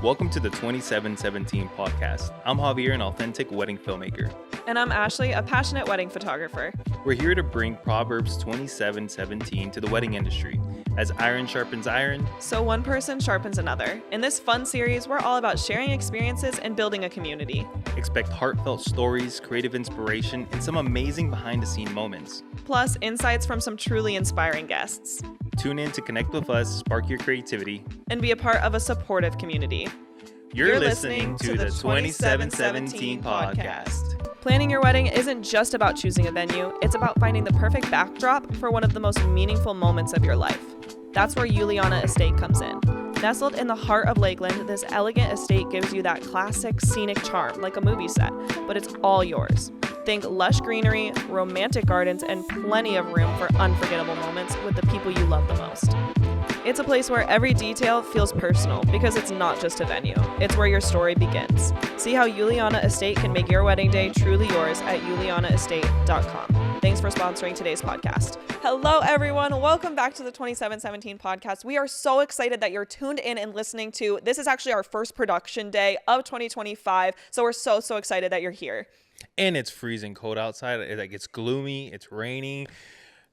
Welcome to the 2717 podcast. I'm Javier, an authentic wedding filmmaker. And I'm Ashley, a passionate wedding photographer. We're here to bring Proverbs 27:17 to the wedding industry. As iron sharpens iron, so one person sharpens another. In this fun series, we're all about sharing experiences and building a community. Expect heartfelt stories, creative inspiration, and some amazing behind-the-scene moments. Plus, insights from some truly inspiring guests. Tune in to connect with us, spark your creativity, and be a part of a supportive community. You're listening to the 2717 podcast. Planning your wedding isn't just about choosing a venue, it's about finding the perfect backdrop for one of the most meaningful moments of your life. That's where Juliana Estate comes in. Nestled in the heart of Lakeland, this elegant estate gives you that classic scenic charm, like a movie set, but it's all yours. Think lush greenery, romantic gardens, and plenty of room for unforgettable moments with the people you love the most. It's a place where every detail feels personal because it's not just a venue. It's where your story begins. See how Juliana Estate can make your wedding day truly yours at julianaestate.com. Thanks for sponsoring today's podcast. Hello, everyone. Welcome back to the 2717 podcast. We are so excited that you're tuned in and listening to. This is actually our first production day of 2025. So we're so excited that you're here. And it's freezing cold outside. It's gloomy. It's raining.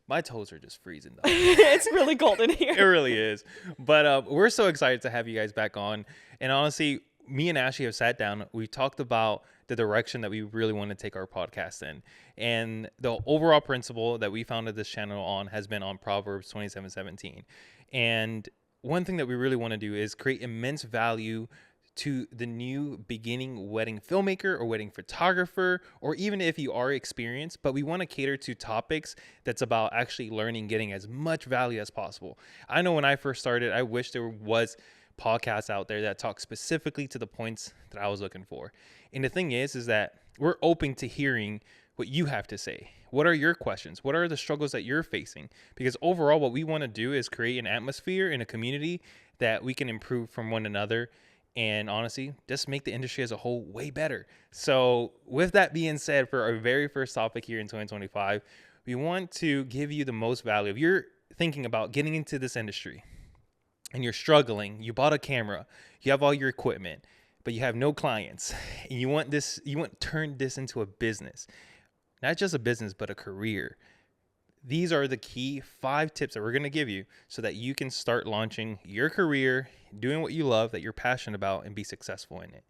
My toes are just freezing, though. It's really cold in here. It really is. But we're so excited to have you guys back on. And honestly, me and Ashley have sat down. We talked about the direction that we really want to take our podcast in. And the overall principle that we founded this channel on has been on Proverbs 27:17. And one thing that we really want to do is create immense value to the new beginning wedding filmmaker or wedding photographer, or even if you are experienced, but we want to cater to topics that's about actually learning, getting as much value as possible. I know when I first started, I wish there was podcasts out there that talk specifically to the points that I was looking for. And the thing is that we're open to hearing what you have to say. What are your questions? What are the struggles that you're facing? Because overall, what we want to do is create an atmosphere in a community that we can improve from one another. And honestly, just make the industry as a whole way better. So with that being said, for our very first topic here in 2025, we want to give you the most value. If you're thinking about getting into this industry and you're struggling, you bought a camera, you have all your equipment, but you have no clients, and you want to turn this into a business, not just a business, but a career. These are the key 5 tips that we're going to give you so that you can start launching your career, doing what you love, that you're passionate about, and be successful in it.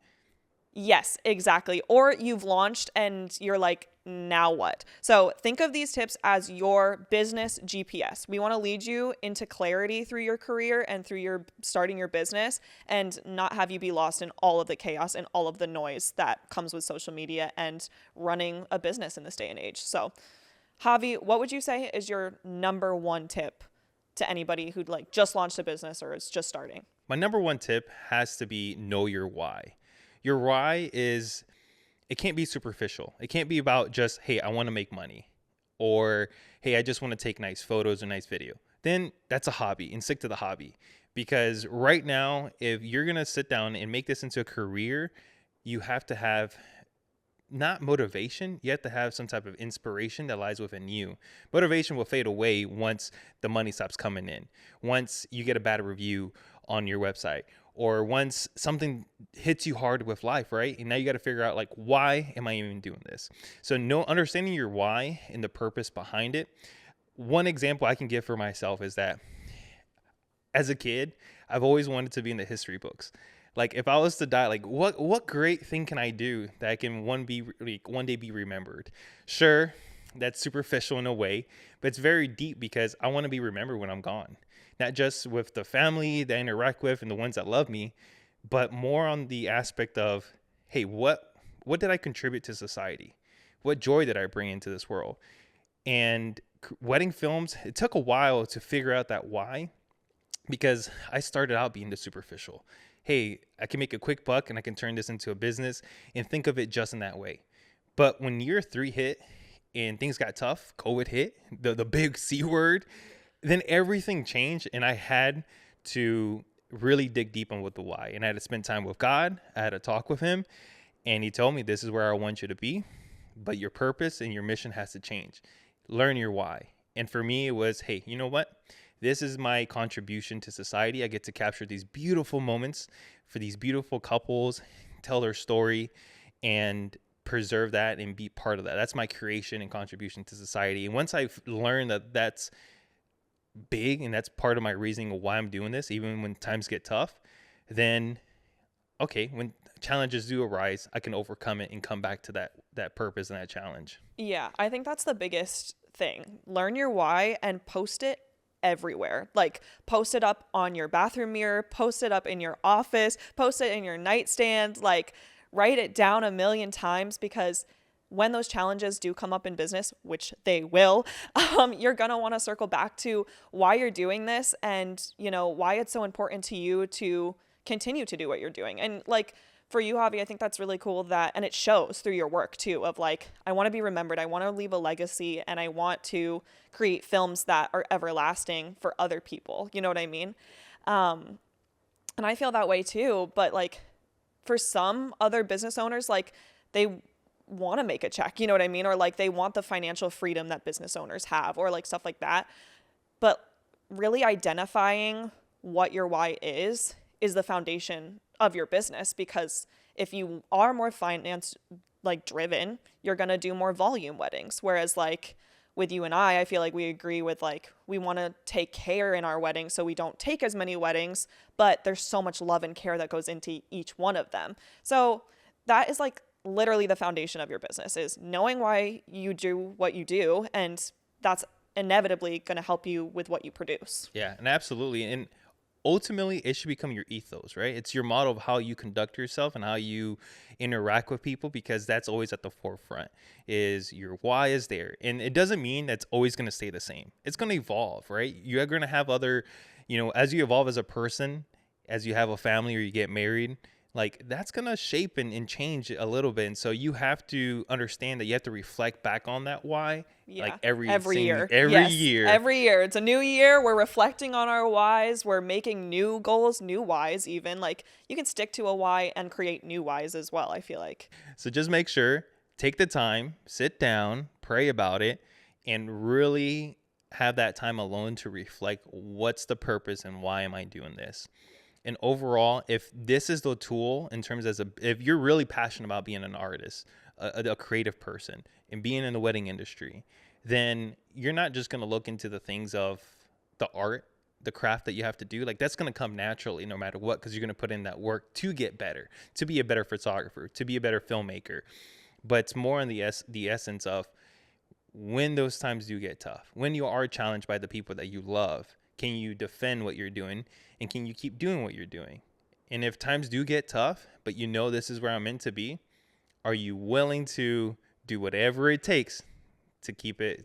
Yes, exactly. Or you've launched and you're like, now what? So think of these tips as your business GPS. We want to lead you into clarity through your career and through your starting your business, and not have you be lost in all of the chaos and all of the noise that comes with social media and running a business in this day and age. So Javi, what would you say is your number one tip to anybody who'd just launched a business or is just starting? My number one tip has to be know your why. Your why it can't be superficial. It can't be about just, hey, I want to make money, or hey, I just want to take nice photos or nice video. Then that's a hobby, and stick to the hobby. Because right now, if you're going to sit down and make this into a career, you have to have not motivation, you have to have some type of inspiration that lies within you. Motivation will fade away once the money stops coming in, once you get a bad review on your website, or once something hits you hard with life, right? And now you got to figure out why am I even doing this? So understanding your why and the purpose behind it. One example I can give for myself is that as a kid, I've always wanted to be in the history books. If I was to die, what great thing can I do that I can one day be remembered? Sure, that's superficial in a way, but it's very deep because I want to be remembered when I'm gone. Not just with the family that I interact with and the ones that love me, but more on the aspect of, hey, what did I contribute to society? What joy did I bring into this world? And wedding films, it took a while to figure out that why, because I started out being the superficial. Hey, I can make a quick buck and I can turn this into a business and think of it just in that way. But when year 3 hit and things got tough, COVID hit, the big C word, then everything changed, and I had to really dig deep on what the why. And I had to spend time with God. I had to talk with him, and he told me, this is where I want you to be, but your purpose and your mission has to change. Learn your why. And for me, it was, hey, you know what? this is my contribution to society. I get to capture these beautiful moments for these beautiful couples, tell their story, and preserve that and be part of that. That's my creation and contribution to society. And once I've learned that that's big and that's part of my reasoning of why I'm doing this, even when times get tough, then okay, when challenges do arise, I can overcome it and come back to that purpose and that challenge. Yeah, I think that's the biggest thing. Learn your why and post it everywhere. Like, post it up on your bathroom mirror, post it up in your office, post it in your nightstand, like write it down a million times, because when those challenges do come up in business, which they will, you're going to want to circle back to why you're doing this and, you know, why it's so important to you to continue to do what you're doing. And like, for you, Javi, I think that's really cool that, and it shows through your work too, of like, I want to be remembered, I want to leave a legacy, and I want to create films that are everlasting for other people. You know what I mean? And I feel that way too, but like for some other business owners, like they want to make a check, you know what I mean? Or like they want the financial freedom that business owners have, or like stuff like that. But really identifying what your why is the foundation of your business, because if you are more finance like driven, you're going to do more volume weddings. Whereas like with you and I feel like we agree with like, we want to take care in our weddings, so we don't take as many weddings, but there's so much love and care that goes into each one of them. So that is like literally the foundation of your business, is knowing why you do what you do. And that's inevitably going to help you with what you produce. Yeah, and absolutely. And ultimately, it should become your ethos, right? It's your model of how you conduct yourself and how you interact with people, because that's always at the forefront, is your why is there. And it doesn't mean that's always going to stay the same. It's going to evolve, right? You're going to have other, you know, as you evolve as a person, as you have a family or you get married, like that's going to shape and change a little bit. And so you have to understand that you have to reflect back on that why, like every year. Every year. Every year. It's a new year. We're reflecting on our whys. We're making new goals, new whys even. Like you can stick to a why and create new whys as well, I feel like. So just make sure, take the time, sit down, pray about it, and really have that time alone to reflect, what's the purpose and why am I doing this? And overall, if this is the tool in terms if you're really passionate about being an artist, a creative person, and being in the wedding industry, then you're not just going to look into the things of the art, the craft that you have to do. Like that's going to come naturally no matter what, because you're going to put in that work to get better, to be a better photographer, to be a better filmmaker. But it's more in the essence of when those times do get tough, when you are challenged by the people that you love, can you defend what you're doing, and can you keep doing what you're doing? And if times do get tough, but you know this is where I'm meant to be, are you willing to do whatever it takes to keep it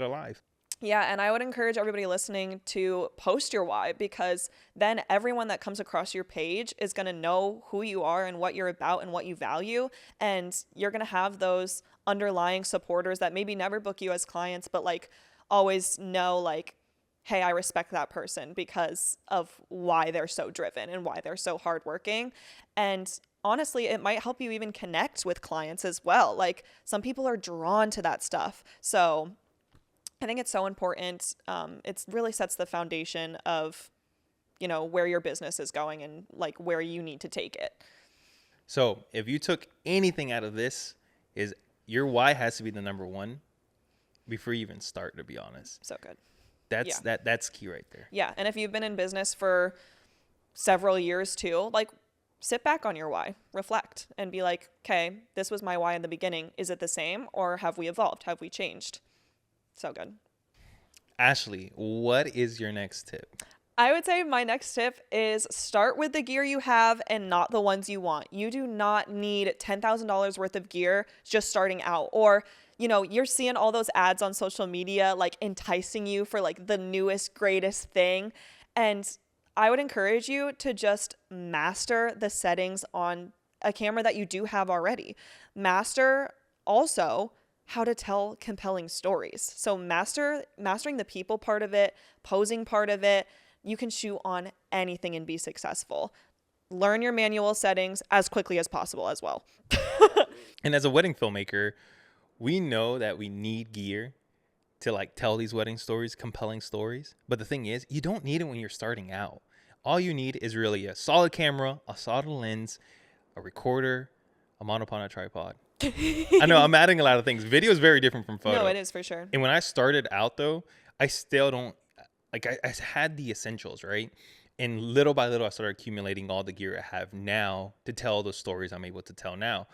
alive? Yeah, and I would encourage everybody listening to post your why, because then everyone that comes across your page is going to know who you are and what you're about and what you value. And you're going to have those underlying supporters that maybe never book you as clients, but like always know like, hey, I respect that person because of why they're so driven and why they're so hardworking. And honestly, it might help you even connect with clients as well. Like some people are drawn to that stuff. So I think it's so important. It really sets the foundation of, you know, where your business is going and like where you need to take it. So if you took anything out of this, is your why has to be the number one before you even start, to be honest. So good. That's key right there. Yeah. And if you've been in business for several years too, like sit back on your why, reflect and be like, okay, this was my why in the beginning. Is it the same, or have we evolved? Have we changed? So good. Ashley, what is your next tip? I would say my next tip is start with the gear you have and not the ones you want. You do not need $10,000 worth of gear just starting out, or you know, you're seeing all those ads on social media, like enticing you for like the newest, greatest thing. And I would encourage you to just master the settings on a camera that you do have already. Master also how to tell compelling stories. So mastering the people part of it, posing part of it. You can shoot on anything and be successful. Learn your manual settings as quickly as possible as well. And as a wedding filmmaker, we know that we need gear to like tell these wedding stories, compelling stories. But the thing is, you don't need it when you're starting out. All you need is really a solid camera, a solid lens, a recorder, a monopod, a tripod. I know I'm adding a lot of things. Video is very different from photo. No, it is for sure. And when I started out though, I still don't like I had the essentials, right? And little by little I started accumulating all the gear I have now to tell the stories I'm able to tell now.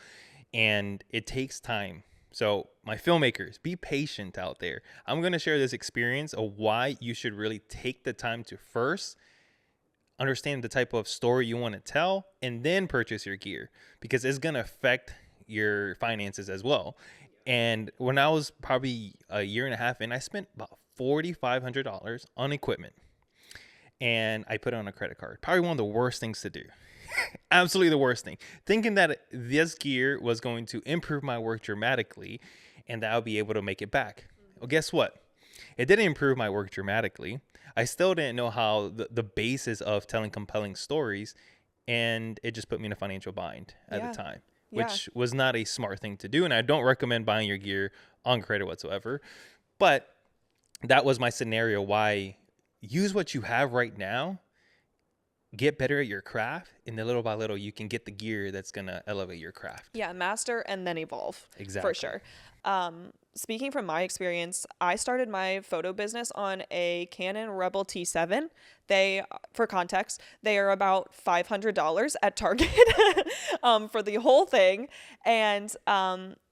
And it takes time. So my filmmakers, be patient out there. I'm going to share this experience of why you should really take the time to first understand the type of story you want to tell and then purchase your gear, because it's going to affect your finances as well. And when I was probably a year and a half in, I spent about $4,500 on equipment, and I put it on a credit card. Probably one of the worst things to do. Absolutely the worst thing. Thinking that this gear was going to improve my work dramatically and that I'll be able to make it back. Well, guess what? It didn't improve my work dramatically. I still didn't know how the basis of telling compelling stories, and it just put me in a financial bind at the time, which was not a smart thing to do. And I don't recommend buying your gear on credit whatsoever. But that was my scenario. Why use what you have right now, get better at your craft, and then little by little you can get the gear that's going to elevate your craft. Yeah, master and then evolve. Exactly. For sure. Speaking from my experience, I started my photo business on a Canon Rebel T7. They, for context, they are about $500 at Target for the whole thing, and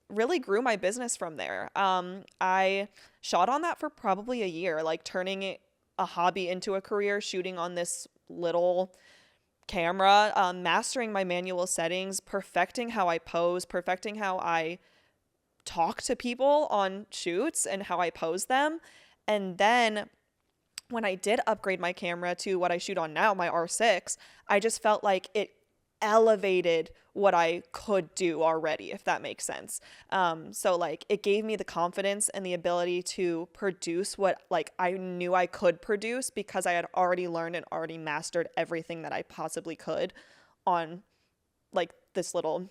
really grew my business from there. I shot on that for probably a year, like turning it a hobby into a career, shooting on this little camera, mastering my manual settings, perfecting how I pose, perfecting how I talk to people on shoots and how I pose them. And then when I did upgrade my camera to what I shoot on now, my R6, I just felt like it elevated what I could do already, if that makes sense. So like it gave me the confidence and the ability to produce what like I knew I could produce, because I had already learned and already mastered everything that I possibly could on like this little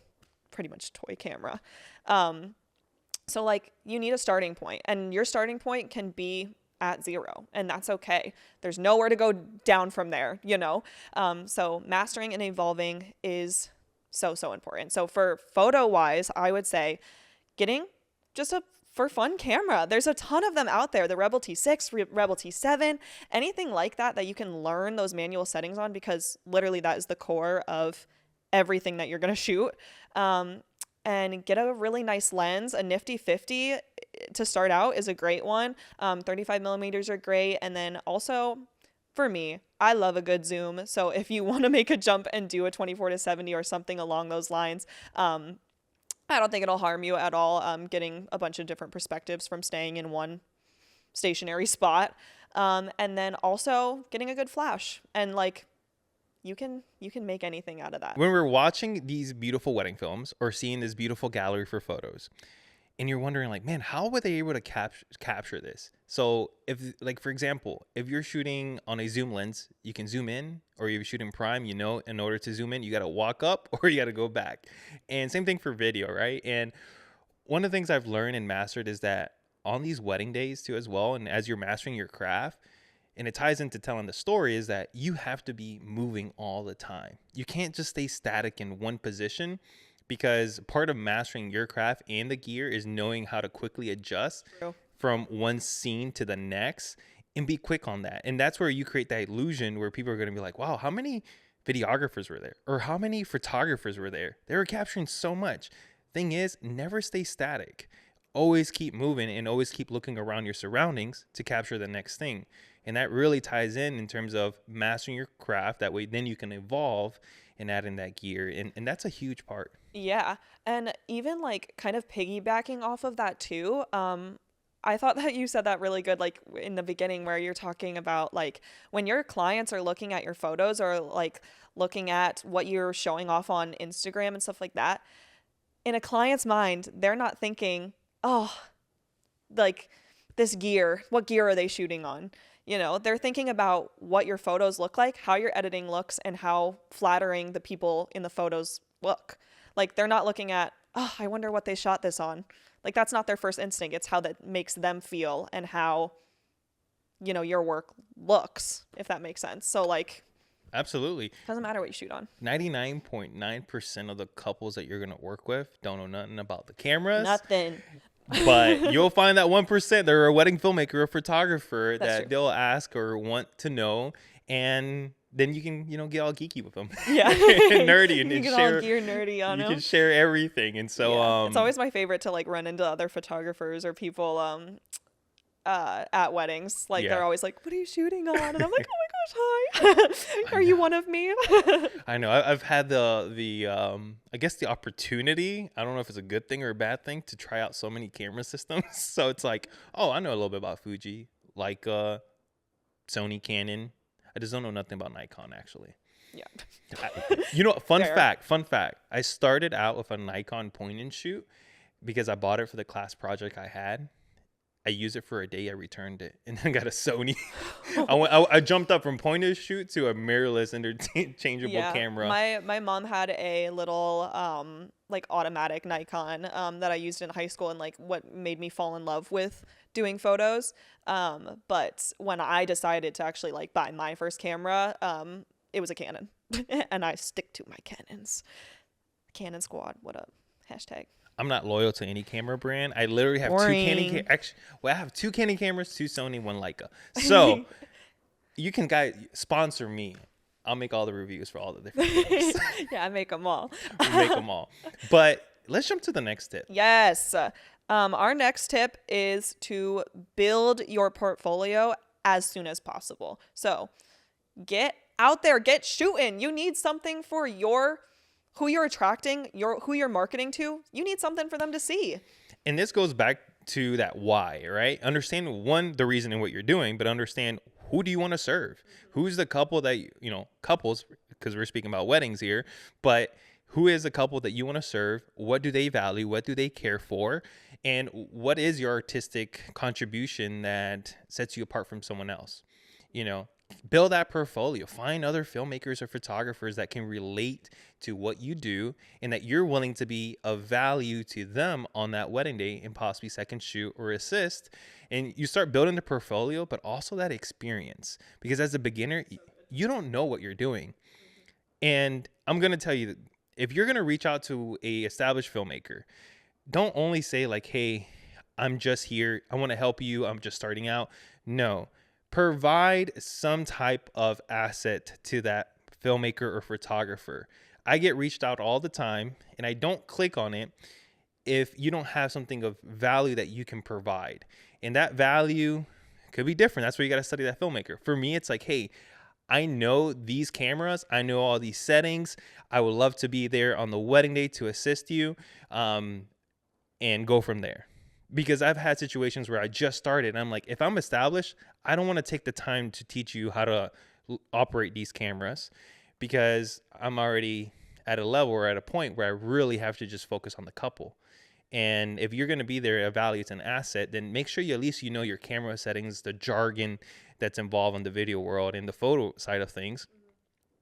pretty much toy camera. So like you need a starting point, and your starting point can be at 0, and that's okay. There's nowhere to go down from there, you know? So mastering and evolving is so important. So for photo wise, I would say getting just a for fun camera. There's a ton of them out there. The Rebel T6, Rebel T7, anything like that you can learn those manual settings on, because literally that is the core of everything that you're going to shoot. And get a really nice lens. A nifty 50 to start out is a great one. 35 millimeters are great. And then also for me, I love a good zoom. So if you want to make a jump and do a 24-70 or something along those lines, I don't think it'll harm you at all. Getting a bunch of different perspectives from staying in one stationary spot. And then also getting a good flash, and like, you can make anything out of that. When we're watching these beautiful wedding films or seeing this beautiful gallery for photos, and you're wondering like, man, how were they able to capture this? So if like, for example, if you're shooting on a zoom lens, you can zoom in, or you're shooting prime, in order to zoom in, you got to walk up or you got to go back. And same thing for video, right? And one of the things I've learned and mastered is that on these wedding days too as well, and as you're mastering your craft, and it ties into telling the story, is that you have to be moving all the time. You can't just stay static in one position, because part of mastering your craft and the gear is knowing how to quickly adjust from one scene to the next and be quick on that. And that's where you create that illusion where people are going to be like, wow, how many videographers were there? Or how many photographers were there? They were capturing so much. Thing is, never stay static. Always keep moving and always keep looking around your surroundings to capture the next thing. And that really ties in terms of mastering your craft. That way, then you can evolve and add in that gear. And that's a huge part. Yeah. And even like kind of piggybacking off of that too, I thought that you said that really good, like in the beginning, where you're talking about like when your clients are looking at your photos or like looking at what you're showing off on Instagram and stuff like that. In a client's mind, they're not thinking, oh, like this gear, what gear are they shooting on? You know, they're thinking about what your photos look like, how your editing looks, and how flattering the people in the photos look. Like, they're not looking at, oh, I wonder what they shot this on. Like, that's not their first instinct. It's how that makes them feel and how, you know, your work looks, if that makes sense. So, like, Absolutely. doesn't matter what you shoot on. 99.9% of the couples that you're going to work with don't know nothing about the cameras. Nothing. But you'll find that 1%, they're a wedding filmmaker or photographer That's that true. they'll ask or want to know. And then you can, get all geeky with them. Yeah. And nerdy and you get share. all gear nerdy on You them. can share everything. And so, Yeah. It's always my favorite to like run into other photographers or people at weddings. Like, Yeah. they're always like, what are you shooting on? And I'm like, oh my gosh, hi. Are you one of me? I know I've had the I guess the opportunity, I don't know if it's a good thing or a bad thing, to try out so many camera systems. So it's like, oh, I know a little bit about Fuji, Leica, Sony, Canon. I just don't know nothing about Nikon, actually. Yeah. Fun Fair. fact. I started out with a Nikon point and shoot because I bought it for the class project I had. I used it for a day. I returned it and then got a Sony. I jumped up from point and shoot to a mirrorless interchangeable camera. My mom had a little like automatic Nikon that I used in high school, and like what made me fall in love with doing photos. But when I decided to actually like buy my first camera, it was a Canon. And I stick to my Canons. Canon squad, what up? Hashtag. I'm not loyal to any camera brand. I literally have Boring. I have 2 Canon cameras, 2 Sony, 1 Leica. So you can guys sponsor me. I'll make all the reviews for all the different things. Yeah, I make them all. Make them all. But let's jump to the next tip. Yes. Our next tip is to build your portfolio as soon as possible. So get out there, get shooting. You need something for who you're attracting, who you're marketing to. You need something for them to see. And this goes back to that why, right? Understand, the reason in what you're doing, but understand, who do you want to serve? Who's the couple that, couples, because we're speaking about weddings here, but who is the couple that you want to serve? What do they value? What do they care for? And what is your artistic contribution that sets you apart from someone else? Build that portfolio. Find other filmmakers or photographers that can relate to what you do and that you're willing to be of value to them on that wedding day and possibly second shoot or assist. And you start building the portfolio, but also that experience. Because as a beginner, you don't know what you're doing. And I'm going to tell you that if you're going to reach out to a established filmmaker, don't only say like, hey, I'm just here. I want to help you. I'm just starting out. No. Provide some type of asset to that filmmaker or photographer. I get reached out all the time and I don't click on it if you don't have something of value that you can provide. And that value could be different. That's where you got to study that filmmaker. For me, it's like, hey, I know these cameras. I know all these settings. I would love to be there on the wedding day to assist you and go from there. Because I've had situations where I just started and I'm like, if I'm established, I don't want to take the time to teach you how to operate these cameras because I'm already at a level or at a point where I really have to just focus on the couple. And if you're going to be there, a value, it's an asset, then make sure at least you know your camera settings, the jargon that's involved in the video world and the photo side of things,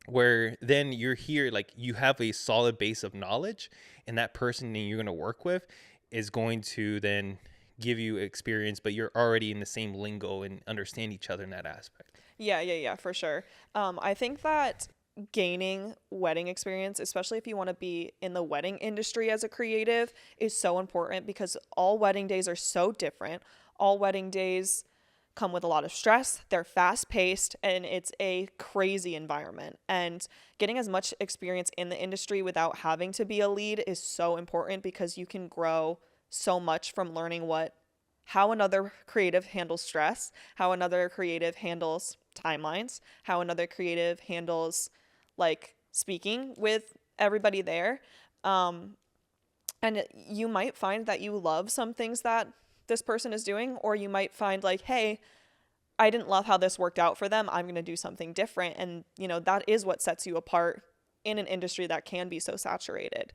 where then you're here, like you have a solid base of knowledge and that person that you're going to work with is going to then give you experience, but you're already in the same lingo and understand each other in that aspect. Yeah, for sure. I think that gaining wedding experience, especially if you want to be in the wedding industry as a creative, is so important because all wedding days are so different. All wedding days come with a lot of stress. They're fast paced and it's a crazy environment. And getting as much experience in the industry without having to be a lead is so important because you can grow so much from learning how another creative handles stress, how another creative handles timelines, how another creative handles like speaking with everybody there. And you might find that you love some things that this person is doing, or you might find like, hey, I didn't love how this worked out for them. I'm going to do something different. And, that is what sets you apart in an industry that can be so saturated.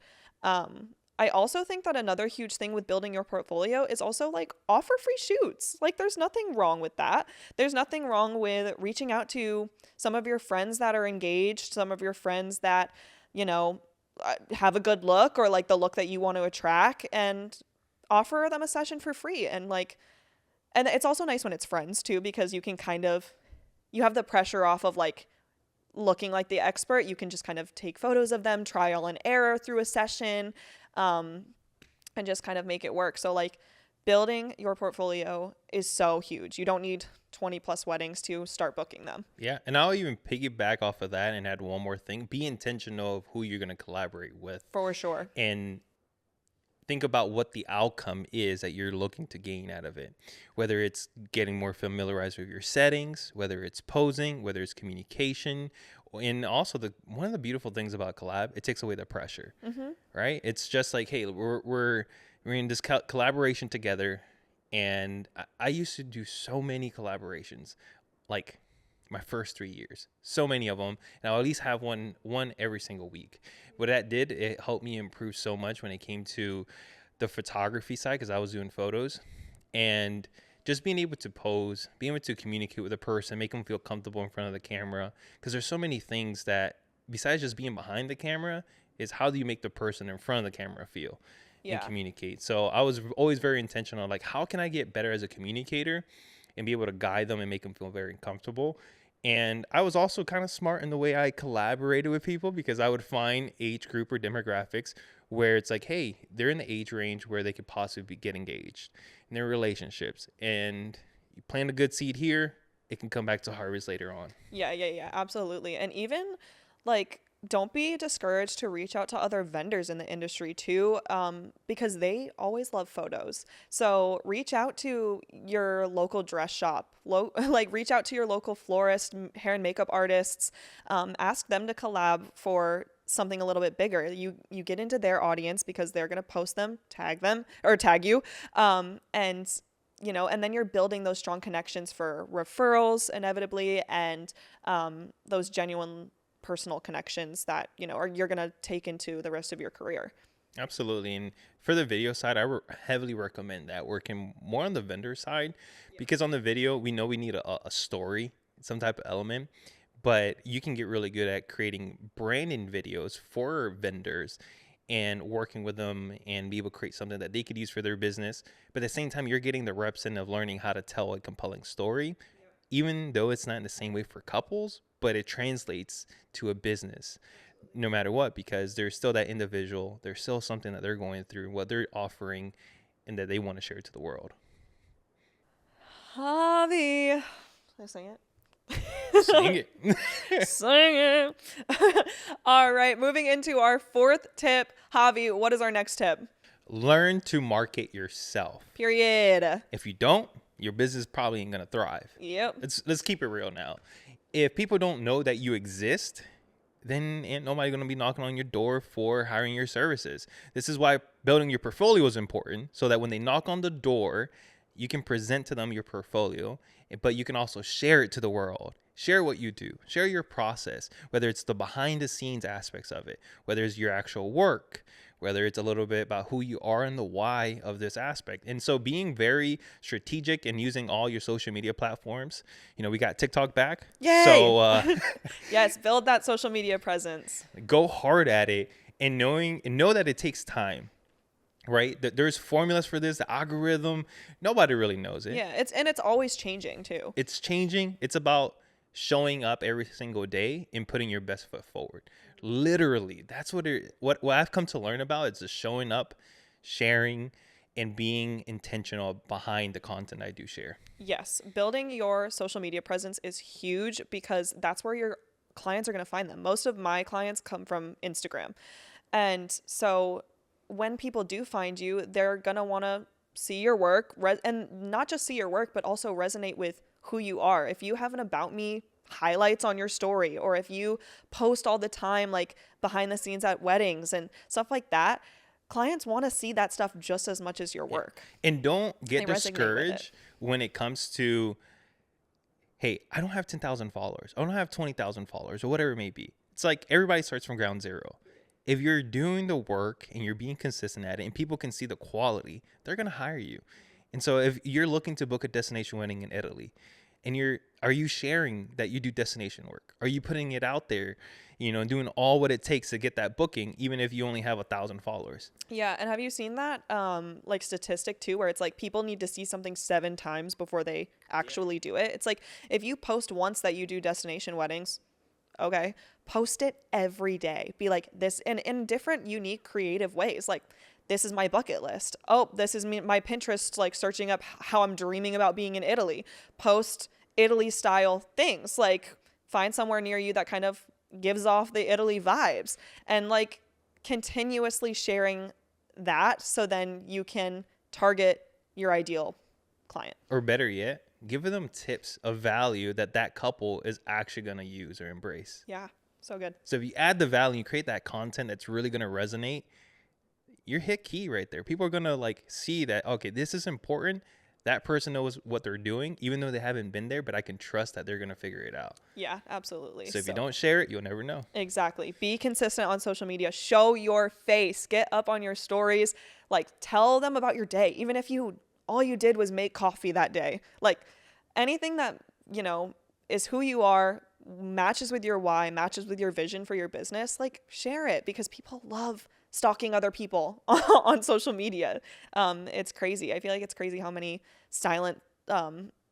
I also think that another huge thing with building your portfolio is also like offer free shoots. Like there's nothing wrong with that. There's nothing wrong with reaching out to some of your friends that are engaged, some of your friends that, you know, have a good look or like the look that you want to attract, and offer them a session for free. And like, and it's also nice when it's friends too, because you can kind of, you have the pressure off of like looking like the expert. You can just kind of take photos of them, trial and error through a session, and just kind of make it work. So like building your portfolio is so huge. You don't need 20 plus weddings to start booking them. Yeah. And I'll even piggyback off of that and add one more thing. Be intentional of who you're going to collaborate with. For sure. And think about what the outcome is that you're looking to gain out of it. Whether it's getting more familiarized with your settings, whether it's posing, whether it's communication. And also one of the beautiful things about collab, it takes away the pressure, right? It's just like, hey, we're in this collaboration together. And I used to do so many collaborations, like my first 3 years, so many of them. And I'll at least have one every single week. What that did, it helped me improve so much when it came to the photography side, because I was doing photos, and just being able to pose, being able to communicate with a person, make them feel comfortable in front of the camera. Because there's so many things that, besides just being behind the camera, is how do you make the person in front of the camera feel and communicate. So I was always very intentional, like how can I get better as a communicator and be able to guide them and make them feel very comfortable. And I was also kind of smart in the way I collaborated with people, because I would find age group or demographics where it's like, hey, they're in the age range where they could possibly get engaged in their relationships. And you plant a good seed here, it can come back to harvest later on. Yeah, absolutely. And even like, don't be discouraged to reach out to other vendors in the industry too, because they always love photos. So reach out to your local dress shop, like reach out to your local florist, hair and makeup artists, ask them to collab for something a little bit bigger. You get into their audience because they're going to post them, tag you, and you know, and then you're building those strong connections for referrals inevitably, and those genuine personal connections that, you know, or you're going to take into the rest of your career. Absolutely. And for the video side, I heavily recommend that, working more on the vendor side, because on the video, we know we need a story, some type of element, but you can get really good at creating branding videos for vendors and working with them and be able to create something that they could use for their business. But at the same time, you're getting the reps in of learning how to tell a compelling story, even though it's not in the same way for couples, but it translates to a business no matter what, because there's still that individual, there's still something that they're going through, what they're offering, and that they want to share to the world. Javi, can I sing it? Sing it. Sing it. All right, moving into our fourth tip. Javi, what is our next tip? Learn to market yourself. Period. If you don't, your business probably ain't gonna thrive. Yep. Let's keep it real now. If people don't know that you exist, then ain't nobody gonna be knocking on your door for hiring your services. This is why building your portfolio is important, so that when they knock on the door, you can present to them your portfolio, but you can also share it to the world. Share what you do. Share your process, whether it's the behind the scenes aspects of it, whether it's your actual work, whether it's a little bit about who you are and the why of this aspect. And so being very strategic and using all your social media platforms, you know, we got TikTok back. Yay! So yes, build that social media presence. Go hard at it, and know that it takes time. Right? There's formulas for this, the algorithm. Nobody really knows it. Yeah, it's always changing too. It's changing. It's about showing up every single day and putting your best foot forward. Literally, that's what I've come to learn about. It's just showing up, sharing, and being intentional behind the content I do share. Yes, building your social media presence is huge, because that's where your clients are going to find them. Most of my clients come from Instagram. And so when people do find you, they're going to want to see your work, and not just see your work, but also resonate with who you are. If you have an about me highlights on your story, or if you post all the time, like behind the scenes at weddings and stuff like that, clients want to see that stuff just as much as your work. And don't get discouraged when it comes to, hey, I don't have 10,000 followers. I don't have 20,000 followers, or whatever it may be. It's like everybody starts from ground zero. if you're doing the work and you're being consistent at it and people can see the quality, they're going to hire you. And so if you're looking to book a destination wedding in Italy, and are you sharing that you do destination work? Are you putting it out there, and doing all what it takes to get that booking, even if you only have 1,000 followers? Yeah, and have you seen that like statistic too, where it's like people need to see something 7 times before they actually do it? It's like if you post once that you do destination weddings, okay, post it every day. Be like this in different, unique, creative ways. Like, this is my bucket list. Oh, this is my Pinterest, like searching up how I'm dreaming about being in Italy. Post Italy style things. Like, find somewhere near you that kind of gives off the Italy vibes, and like continuously sharing that, so then you can target your ideal client. Or better yet, give them tips of value that couple is actually going to use or embrace. Yeah, so good. So if you add the value, you create that content that's really going to resonate, you're hit key right there. People are going to like see that, okay, this is important. That person knows what they're doing, even though they haven't been there, but I can trust that they're going to figure it out. Yeah, absolutely. So if you don't share it, you'll never know. Exactly. Be consistent on social media. Show your face. Get up on your stories. Like, tell them about your day. Even if all you did was make coffee that day. Like, anything that, is who you are, matches with your why, matches with your vision for your business, like, share it, because people love stalking other people on social media. It's crazy. I feel like it's crazy how many silent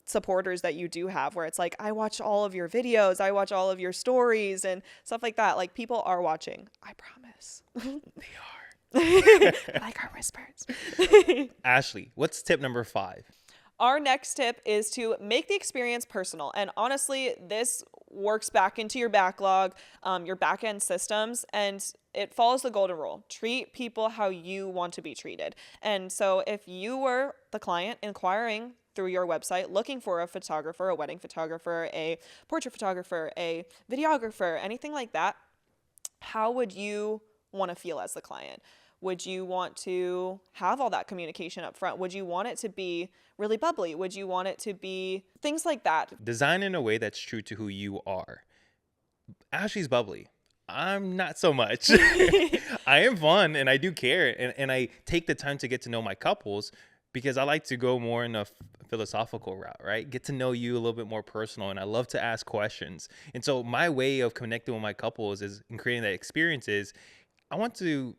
supporters that you do have, where it's like, I watch all of your videos, I watch all of your stories and stuff like that. Like, people are watching. I promise. They are. I like our whispers. Ashley, what's tip number 5? Our next tip is to make the experience personal. And honestly, this works back into your backlog, your back-end systems, and it follows the golden rule. Treat people how you want to be treated. And so if you were the client inquiring through your website, looking for a photographer, a wedding photographer, a portrait photographer, a videographer, anything like that, how would you want to feel as the client? Would you want to have all that communication up front? Would you want it to be really bubbly? Would you want it to be things like that? Design in a way that's true to who you are. Ashley's bubbly. I'm not so much. I am fun and I do care. And I take the time to get to know my couples, because I like to go more in a philosophical route, right? Get to know you a little bit more personal. And I love to ask questions. And so my way of connecting with my couples is in creating that experience is I want to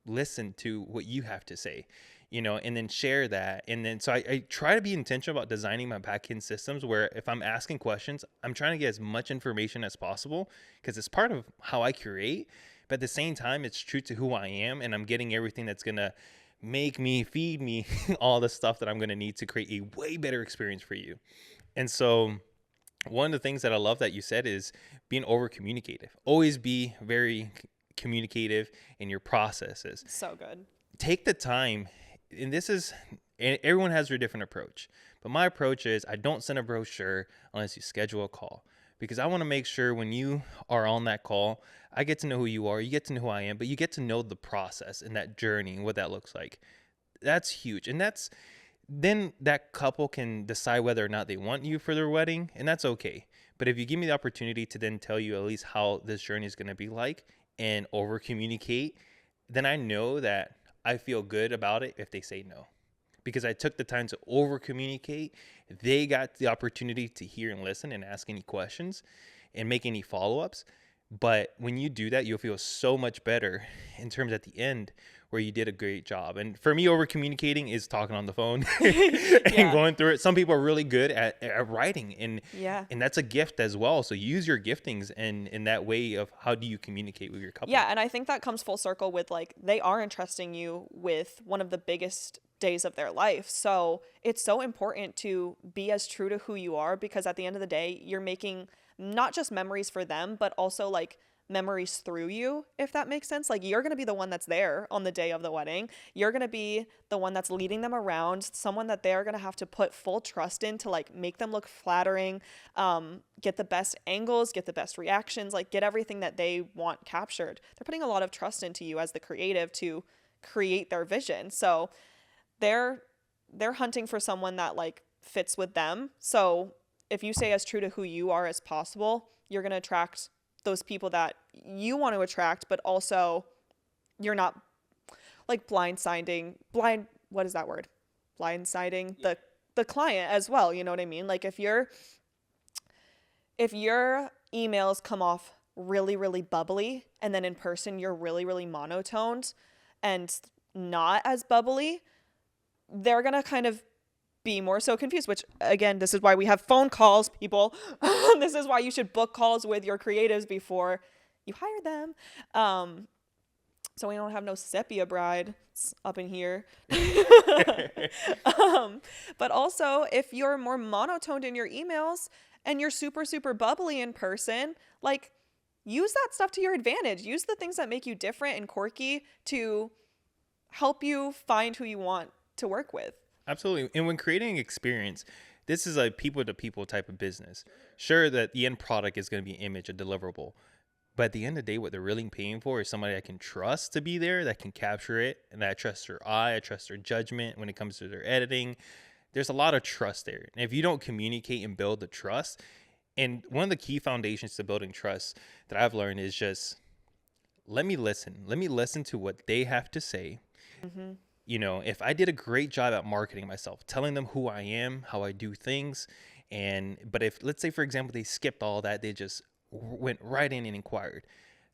listen to what you have to say, and then share that. And then so I try to be intentional about designing my back-end systems, where if I'm asking questions, I'm trying to get as much information as possible, because it's part of how I create. But at the same time, it's true to who I am, and I'm getting everything that's going to make me, feed me all the stuff that I'm going to need to create a way better experience for you. And so one of the things that I love that you said is being over communicative. Always be very communicative in your processes. So good. Take the time, and everyone has their different approach, but my approach is I don't send a brochure unless you schedule a call, because I want to make sure when you are on that call, I get to know who you are, you get to know who I am, but you get to know the process and that journey and what that looks like. That's huge. And then that couple can decide whether or not they want you for their wedding, and that's okay. But if you give me the opportunity to then tell you at least how this journey is going to be like and over communicate, then I know that I feel good about it if they say no, because I took the time to over communicate. They got the opportunity to hear and listen and ask any questions and make any follow-ups. But when you do that, you'll feel so much better in terms at the end where you did a great job. And for me, over communicating is talking on the phone and going through it. Some people are really good at writing, and that's a gift as well. So use your giftings in that way of how do you communicate with your couple. Yeah, and I think that comes full circle with, like, they are entrusting you with one of the biggest days of their life. So it's so important to be as true to who you are, because at the end of the day, you're making not just memories for them, but also like memories through you, if that makes sense. Like, you're going to be the one that's there on the day of the wedding. You're going to be the one that's leading them around, someone that they're going to have to put full trust in to like make them look flattering, get the best angles, get the best reactions, like get everything that they want captured. They're putting a lot of trust into you as the creative to create their vision. So they're hunting for someone that like fits with them. So if you stay as true to who you are as possible, you're going to attract those people that you want to attract, but also you're not like blindsiding what is that word? Blindsiding the client as well. You know what I mean? Like if your emails come off really, really bubbly and then in person you're really, really monotoned and not as bubbly, they're going to kind of be more so confused, which again, this is why we have phone calls, people. This is why you should book calls with your creatives before you hire them. So we don't have no sepia brides up in here. But also, if you're more monotoned in your emails and you're super, super bubbly in person, like use that stuff to your advantage. Use the things that make you different and quirky to help you find who you want to work with. Absolutely. And when creating experience, this is a people to people type of business. Sure that the end product is going to be an image, a deliverable. But at the end of the day, what they're really paying for is somebody I can trust to be there, that can capture it, and that I trust their eye, I trust their judgment when it comes to their editing. There's a lot of trust there. And if you don't communicate and build the trust, and one of the key foundations to building trust that I've learned is just let me listen. Let me listen to what they have to say. Mm-hmm. You know, if I did a great job at marketing myself, telling them who I am, how I do things, but if, let's say, for example, they skipped all that, they just went right in and inquired.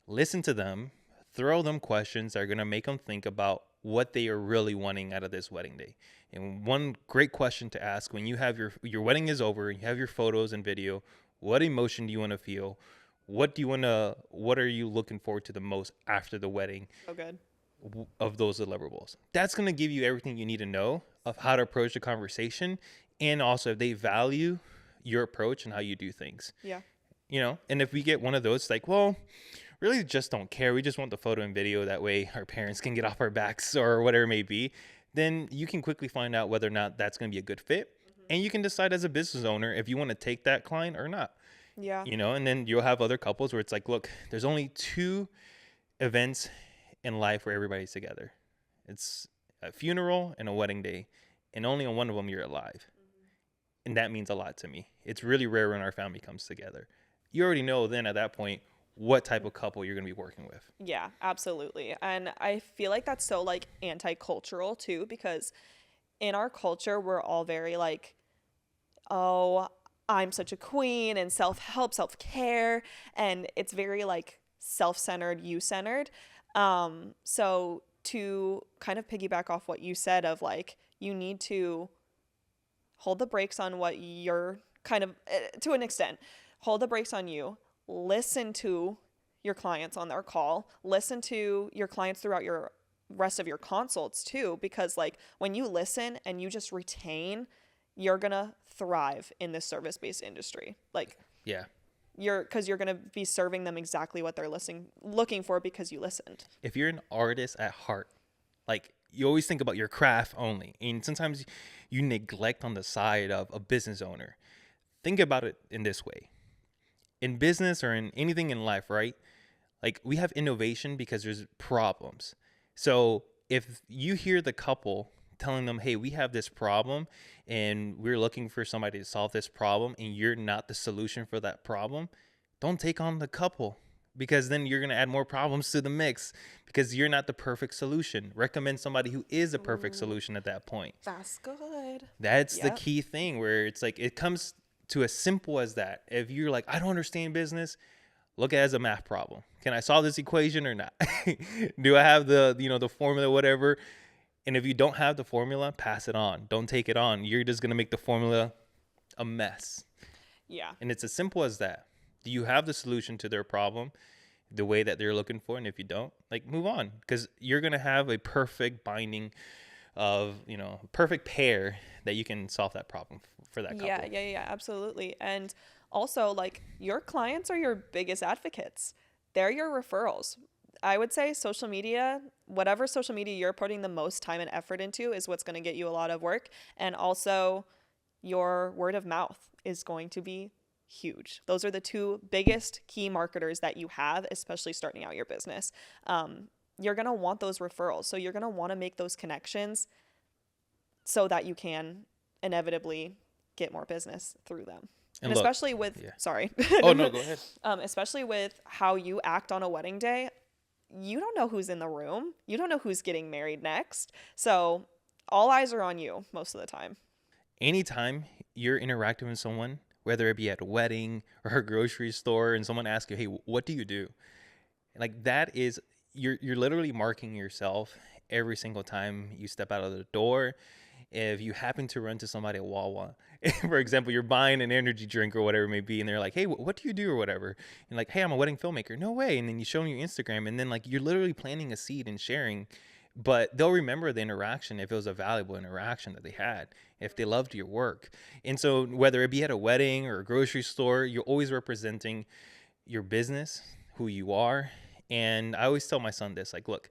Listen to them, throw them questions that are going to make them think about what they are really wanting out of this wedding day. And one great question to ask when you have your wedding is over, you have your photos and video, what emotion do you want to feel? What are you looking forward to the most after the wedding? Oh, good. Of those deliverables. That's going to give you everything you need to know of how to approach the conversation. And also if they value your approach and how you do things. Yeah. You know, and if we get one of those, like, well, really just don't care. We just want the photo and video. That way our parents can get off our backs or whatever it may be. Then you can quickly find out whether or not that's going to be a good fit. Mm-hmm. And you can decide as a business owner if you want to take that client or not. Yeah. You know, and then you'll have other couples where it's like, look, there's only 2 events in life where everybody's together. It's a funeral and a wedding day. And only on one of them you're alive. Mm-hmm. And that means a lot to me. It's really rare when our family comes together. You already know then at that point what type of couple you're going to be working with. Yeah, absolutely. And I feel like that's so like anti-cultural too, because in our culture, we're all very like, oh, I'm such a queen and self-help, self-care. And it's very like self-centered, you-centered. So to kind of piggyback off what you said of like, you need to hold the brakes on what you're kind of, to an extent, hold the brakes on you, listen to your clients on their call, listen to your clients throughout your rest of your consults too, because like when you listen and you just retain, you're going to thrive in this service-based industry. Like, yeah, because you're going to be serving them exactly what they're looking for because you listened. If you're an artist at heart, like you always think about your craft only, and sometimes you neglect on the side of a business owner. Think about it in this way. In business or in anything in life, right? Like we have innovation because there's problems. So if you hear the couple telling them, hey, we have this problem and we're looking for somebody to solve this problem and you're not the solution for that problem, don't take on the couple because then you're going to add more problems to the mix because you're not the perfect solution. Recommend somebody who is a perfect solution at that point. That's good. That's the key thing where it's like it comes to as simple as that. If you're like, I don't understand business, look at it as a math problem. Can I solve this equation or not? Do I have the formula, whatever? And if you don't have the formula, pass it on. Don't take it on. You're just going to make the formula a mess. Yeah. And it's as simple as that. Do you have the solution to their problem the way that they're looking for? And if you don't, like move on because you're going to have a perfect binding of, perfect pair that you can solve that problem for that couple. Yeah, absolutely. And also like your clients are your biggest advocates. They're your referrals. I would say social media, whatever social media you're putting the most time and effort into is what's going to get you a lot of work. And also your word of mouth is going to be huge. Those are the 2 biggest key marketers that you have, especially starting out your business. You're going to want those referrals. So you're going to want to make those connections so that you can inevitably get more business through them. And look, especially with, sorry. Oh, no, go ahead. Especially with how you act on a wedding day. you don't know who's in the room. You don't know who's getting married next. So all eyes are on you most of the time. Anytime you're interacting with someone, whether it be at a wedding or a grocery store, and someone asks you, hey, what do you do? Like that is, you're literally marking yourself every single time you step out of the door. If you happen to run to somebody at Wawa, for example, you're buying an energy drink or whatever it may be, and they're like, hey, what do you do or whatever? And like, hey, I'm a wedding filmmaker. No way. And then you show them your Instagram, and then like you're literally planting a seed and sharing, but they'll remember the interaction if it was a valuable interaction that they had, if they loved your work. And so whether it be at a wedding or a grocery store, you're always representing your business, who you are. And I always tell my son this, like, look,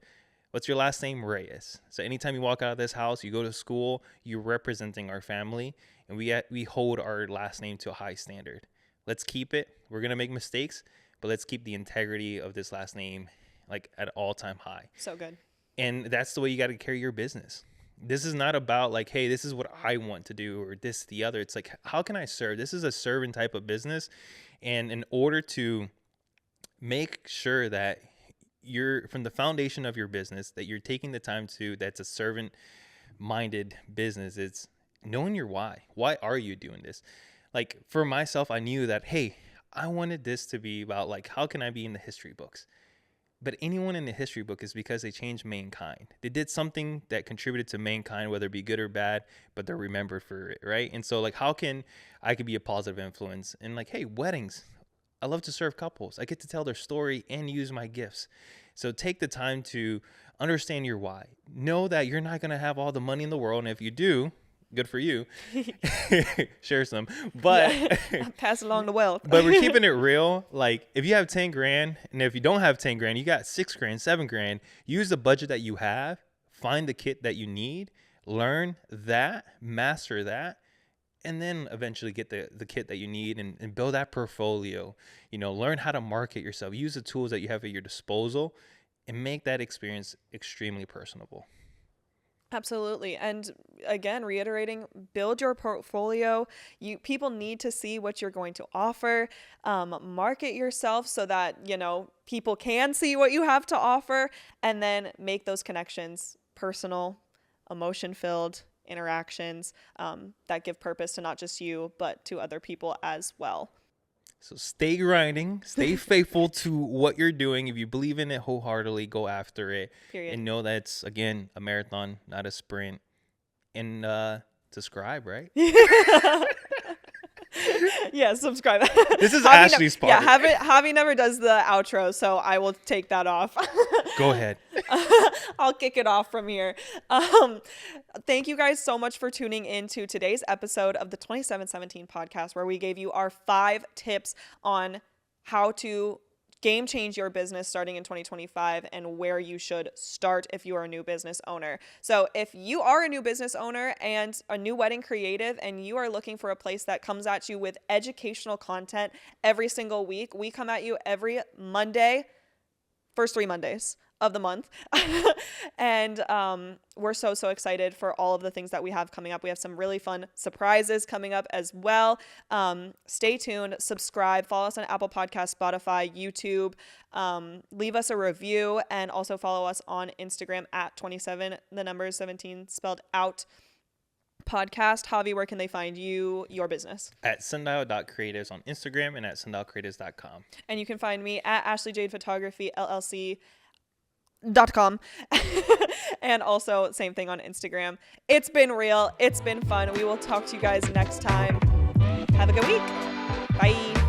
what's your last name? Reyes. So anytime you walk out of this house, you go to school, you're representing our family, and we hold our last name to a high standard. Let's keep it. We're going to make mistakes, but let's keep the integrity of this last name like at all-time high. So good. And that's the way you got to carry your business. This is not about like, hey, this is what I want to do or this, the other. It's like, how can I serve? This is a servant type of business. And in order to make sure that you're from the foundation of your business, that you're taking the time to, that's a servant minded business. It's knowing your why. Why are you doing this? Like for myself, I knew that, hey, I wanted this to be about like, how can I be in the history books? But anyone in the history book is because they changed mankind. They did something that contributed to mankind, whether it be good or bad, but they're remembered for it, right? And so like, how can I could be a positive influence? And like, hey, weddings, I love to serve couples. I get to tell their story and use my gifts. So take the time to understand your why. Know that you're not going to have all the money in the world. And if you do, good for you. Share some. But pass along the wealth. But we're keeping it real. Like if you have 10 grand and if you don't have 10 grand, you got 6 grand, 7 grand, use the budget that you have, find the kit that you need, learn that, master that, and then eventually get the kit that you need and build that portfolio. You know, learn how to market yourself, use the tools that you have at your disposal, and make that experience extremely personable. Absolutely. And again, reiterating, build your portfolio. People need to see what you're going to offer. Market yourself so that, you know, people can see what you have to offer, and then make those connections personal, emotion-filled interactions that give purpose to not just you, but to other people as well. So stay grinding, stay faithful to what you're doing. If you believe in it wholeheartedly, go after it. Period. And know that it's, again, a marathon, not a sprint. And subscribe, right? Yeah, subscribe. This is Ashley's part. Yeah, Javi never does the outro, so I will take that off. Go ahead. I'll kick it off from here. Thank you guys so much for tuning in to today's episode of the 2717 podcast, where we gave you our 5 tips on how to game change your business starting in 2025 and where you should start if you are a new business owner. So if you are a new business owner and a new wedding creative and you are looking for a place that comes at you with educational content every single week, we come at you every Monday, first 3 Mondays of the month. And we're so excited for all of the things that we have coming up. We have some really fun surprises coming up as well. Stay tuned, subscribe, follow us on Apple Podcasts, Spotify, YouTube, leave us a review, and also follow us on Instagram at 27, the number 17 spelled out, podcast. Javi, where can they find you, your business? At sundial.creatives on Instagram and at sundialcreatives.com. And you can find me at Ashley Jade Photography LLC.com. And also same thing on Instagram. It's been real. It's been fun. We will talk to you guys next time. Have a good week. Bye.